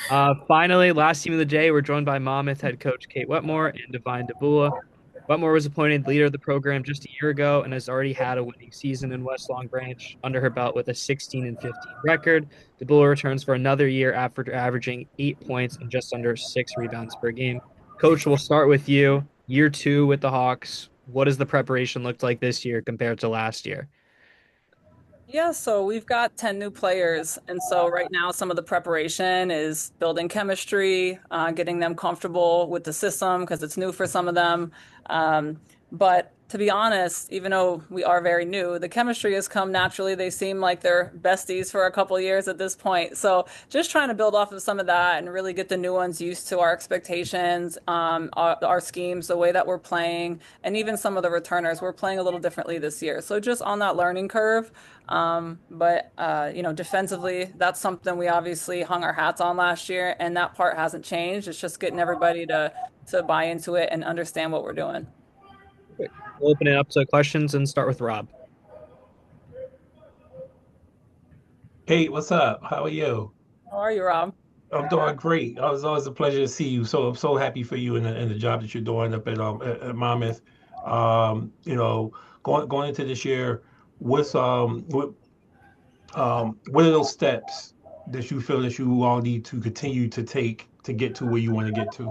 Finally, last team of the day, we're joined by Monmouth head coach Cait Wetmore and Dibula. Wetmore was appointed leader of the program just a year ago and has already had a winning season in West Long Branch under her belt with a 16-15 record. Dibula returns for another year after averaging 8 points and just under 6 rebounds per game. Coach, we'll start with you. Year two with the Hawks. What does the preparation look like this year compared to last year? Yeah, so we've got 10 new players. And so right now, some of the preparation is building chemistry, getting them comfortable with the system because it's new for some of them. But to be honest, even though we are very new, the chemistry has come naturally. They seem like they're besties for a couple years at this point. So just trying to build off of some of that and really get the new ones used to our expectations, our schemes, the way that we're playing, and even some of the returners. We're playing a little differently this year. So just on that learning curve. But defensively, that's something we obviously hung our hats on last year, and that part hasn't changed. It's just getting everybody to buy into it and understand what we're doing. We'll open it up to questions and start with Rob. Hey, what's up? How are you? How are you, Rob? I'm doing great. It's always a pleasure to see you. So I'm so happy for you in the job that you're doing up at Monmouth. You know, going into this year, what are those steps that you feel that you all need to continue to take to get to where you want to get to?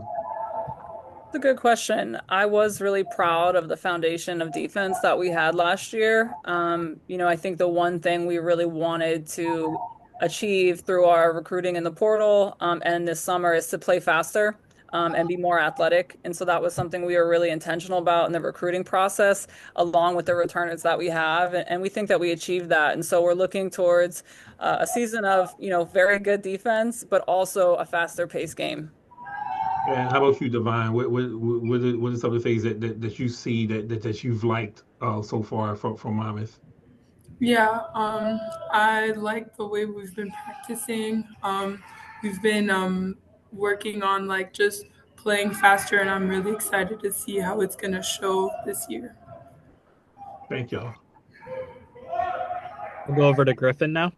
It's a good question. I was really proud of the foundation of defense that we had last year. I think the one thing we really wanted to achieve through our recruiting in the portal, and this summer is to play faster, and be more athletic. And so that was something we were really intentional about in the recruiting process, along with the returners that we have. And we think that we achieved that. And so we're looking towards a season of, very good defense, but also a faster pace game. And how about you, Divine? What are some of the things that you see that you've liked so far from Monmouth? Yeah, I like the way we've been practicing. We've been working on like just playing faster, and I'm really excited to see how it's gonna show this year. Thank y'all. We'll go over to Griffin now.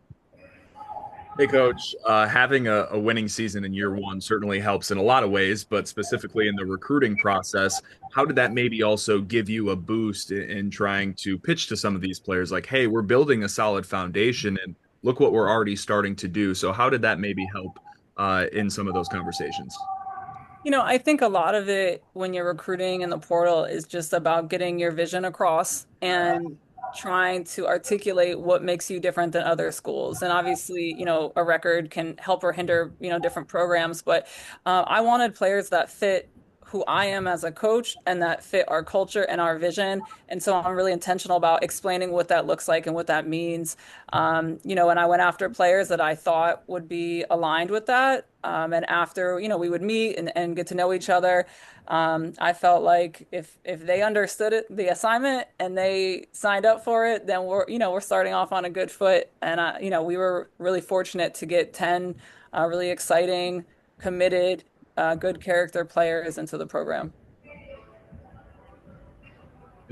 Hey, Coach. Having a winning season in year one certainly helps in a lot of ways, but specifically in the recruiting process, how did that maybe also give you a boost in trying to pitch to some of these players like, hey, we're building a solid foundation and look what we're already starting to do? So, how did that maybe help in some of those conversations? I think a lot of it when you're recruiting in the portal is just about getting your vision across and trying to articulate what makes you different than other schools. And obviously, a record can help or hinder, different programs. But I wanted players that fit who I am as a coach and that fit our culture and our vision. And so I'm really intentional about explaining what that looks like and what that means. And I went after players that I thought would be aligned with that. And after, we would meet and get to know each other. I felt like if they understood it, the assignment, and they signed up for it, then we're starting off on a good foot. And we were really fortunate to get 10 really exciting, committed, good character players into the program.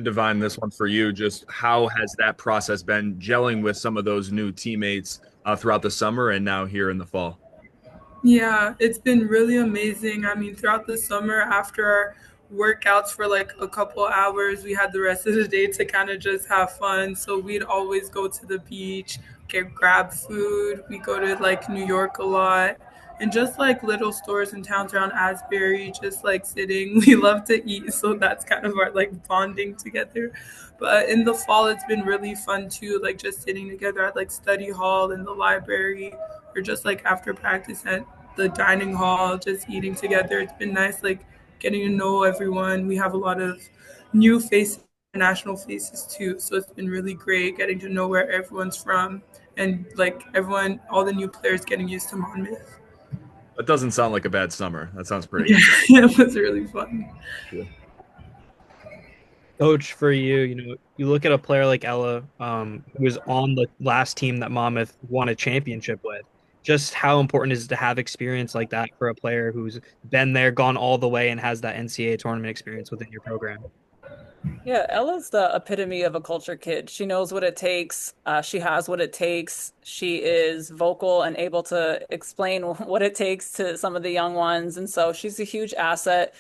Divine, this one for you. Just how has that process been gelling with some of those new teammates throughout the summer and now here in the fall? Yeah, it's been really amazing. I mean, throughout the summer, after our workouts for like a couple hours, we had the rest of the day to kind of just have fun. So we'd always go to the beach, grab food. We go to like New York a lot. And just like little stores and towns around Asbury, just like sitting. We love to eat, so that's kind of our like bonding together. But in the fall, it's been really fun too, like just sitting together at like study hall in the library, or just like after practice at the dining hall, just eating together. It's been nice, like getting to know everyone. We have a lot of new faces, international faces too. So it's been really great getting to know where everyone's from, and like everyone, all the new players getting used to Monmouth. That doesn't sound like a bad summer. That sounds great. Yeah, it was really fun. Yeah. Coach, for you, you look at a player like Ella, who was on the last team that Monmouth won a championship with. Just how important is it to have experience like that for a player who's been there, gone all the way, and has that NCAA tournament experience within your program? Yeah, Ella's the epitome of a culture kid. She knows what it takes. She has what it takes. She is vocal and able to explain what it takes to some of the young ones. And so she's a huge asset.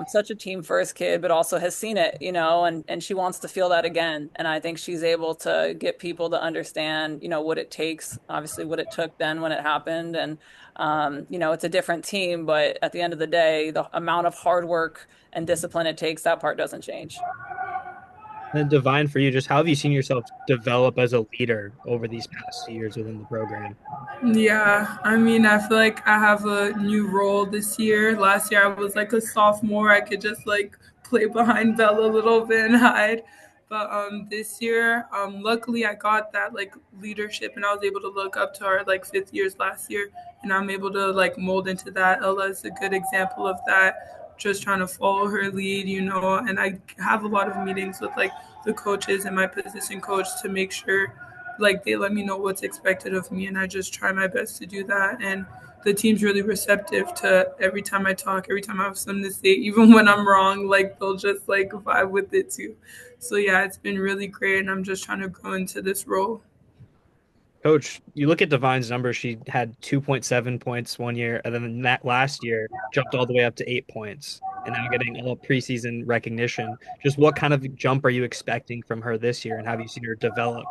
Such a team first kid, but also has seen it, and she wants to feel that again. And I think she's able to get people to understand, what it takes, obviously what it took then when it happened. And, it's a different team, but at the end of the day, the amount of hard work and discipline it takes, that part doesn't change. And then Divine, for you, just how have you seen yourself develop as a leader over these past 2 years within the program? Yeah, I mean, I feel like I have a new role this year. Last year, I was like a sophomore. I could just like play behind Bella a little bit and hide. But this year, luckily, I got that like leadership, and I was able to look up to our like fifth years last year, and I'm able to like mold into that. Ella is a good example of that. Just trying to follow her lead, and I have a lot of meetings with like the coaches and my position coach to make sure like they let me know what's expected of me, and I just try my best to do that. And the team's really receptive to every time I talk, every time I have something to say, even when I'm wrong, like they'll just like vibe with it too. So yeah, it's been really great, and I'm just trying to grow into this role. Coach, you look at Divine's numbers. She had 2.7 points one year, and then that last year jumped all the way up to 8 points, and now getting all preseason recognition. Just what kind of jump are you expecting from her this year, and have you seen her develop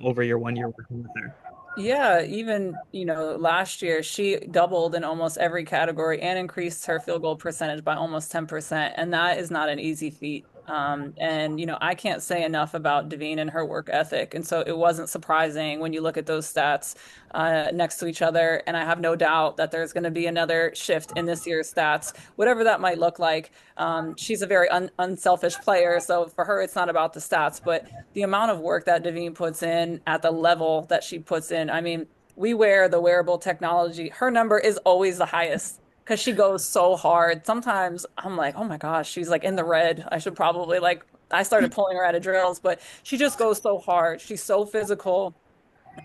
over your 1 year working with her? Yeah, even, last year she doubled in almost every category and increased her field goal percentage by almost 10%. And that is not an easy feat. And I can't say enough about Devine and her work ethic. And so it wasn't surprising when you look at those stats next to each other. And I have no doubt that there's going to be another shift in this year's stats, whatever that might look like. She's a very unselfish player. So for her, it's not about the stats, but the amount of work that Devine puts in at the level that she puts in. I mean, we wear the wearable technology. Her number is always the highest because she goes so hard. Sometimes I'm like, oh my gosh, she's like in the red. I should probably like, I started pulling her out of drills, but she just goes so hard. She's so physical.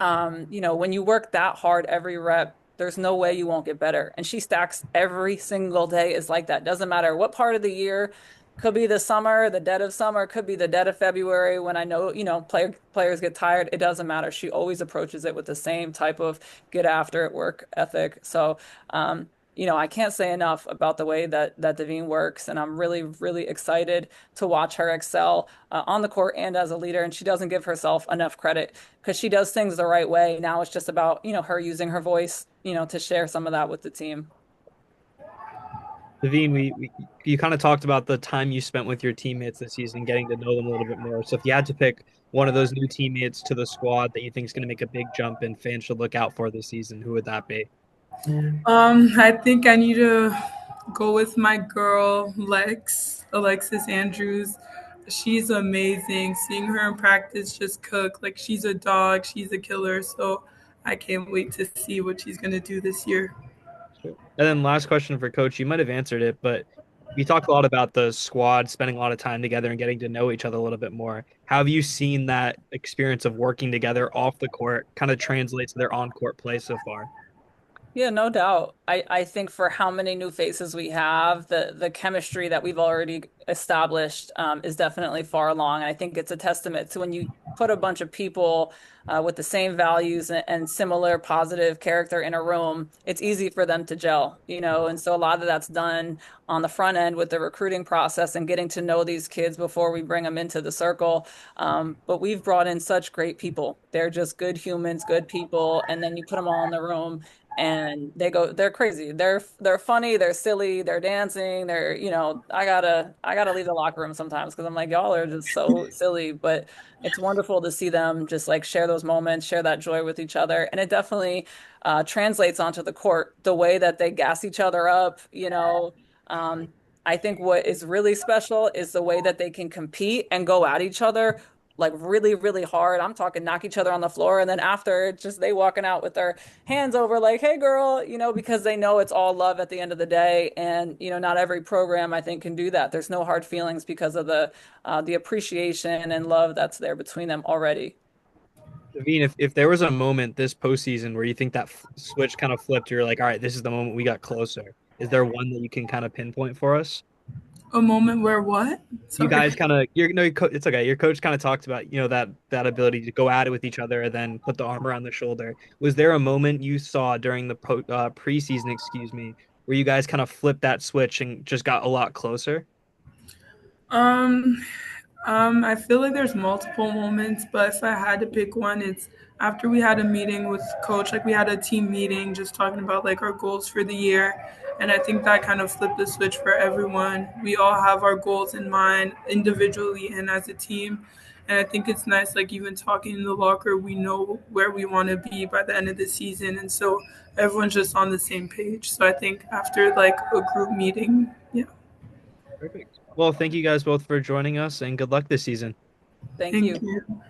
When you work that hard every rep, there's no way you won't get better. And she stacks every single day is like that. Doesn't matter what part of the year, could be the summer, the dead of summer, could be the dead of February when I know, players get tired. It doesn't matter. She always approaches it with the same type of get after it work ethic. So, I can't say enough about the way that Devine works, and I'm really, really excited to watch her excel on the court and as a leader. And she doesn't give herself enough credit because she does things the right way. Now it's just about, her using her voice, to share some of that with the team. Devine, you kind of talked about the time you spent with your teammates this season, getting to know them a little bit more. So if you had to pick one of those new teammates to the squad that you think is going to make a big jump and fans should look out for this season, who would that be? I think I need to go with my girl Alexis Andrews. She's amazing. Seeing her in practice just cook. Like she's a dog. She's a killer. So I can't wait to see what she's gonna do this year. Sure. And then last question for Coach. You might have answered it, but we talked a lot about the squad spending a lot of time together and getting to know each other a little bit more. How have you seen that experience of working together off the court kind of translate to their on-court play so far? Yeah, no doubt. I think for how many new faces we have, the chemistry that we've already established is definitely far along. And I think it's a testament to when you put a bunch of people with the same values and similar positive character in a room, it's easy for them to gel. And so a lot of that's done on the front end with the recruiting process and getting to know these kids before we bring them into the circle. But we've brought in such great people. They're just good humans, good people, and then you put them all in the room and they're crazy. They're funny, they're silly, they're dancing, I gotta leave the locker room sometimes because I'm like, y'all are just so silly. But it's wonderful to see them just like share those moments, share that joy with each other. And it definitely translates onto the court, the way that they gas each other up. Um, I think what is really special is the way that they can compete and go at each other like really, really hard. I'm talking knock each other on the floor. And then after, it's just they walking out with their hands over, like, hey, girl, because they know it's all love at the end of the day. And, not every program I think can do that. There's no hard feelings because of the appreciation and love that's there between them already. Devine, if there was a moment this postseason where you think that switch kind of flipped, you're like, all right, this is the moment we got closer. Is there one that you can kind of pinpoint for us? A moment where what? You guys Sorry. kind of, you're no, it's okay. Your coach kind of talked about, that ability to go at it with each other and then put the arm around the shoulder. Was there a moment you saw during the preseason, excuse me, where you guys kind of flipped that switch and just got a lot closer? Um, I feel like there's multiple moments, but if I had to pick one, it's after we had a meeting with coach, like we had a team meeting just talking about like our goals for the year. And I think that kind of flipped the switch for everyone. We all have our goals in mind individually and as a team. And I think it's nice, like even talking in the locker, we know where we want to be by the end of the season. And so everyone's just on the same page. So I think after like a group meeting, yeah. Perfect. Well, thank you guys both for joining us and good luck this season. Thank Thank you. you.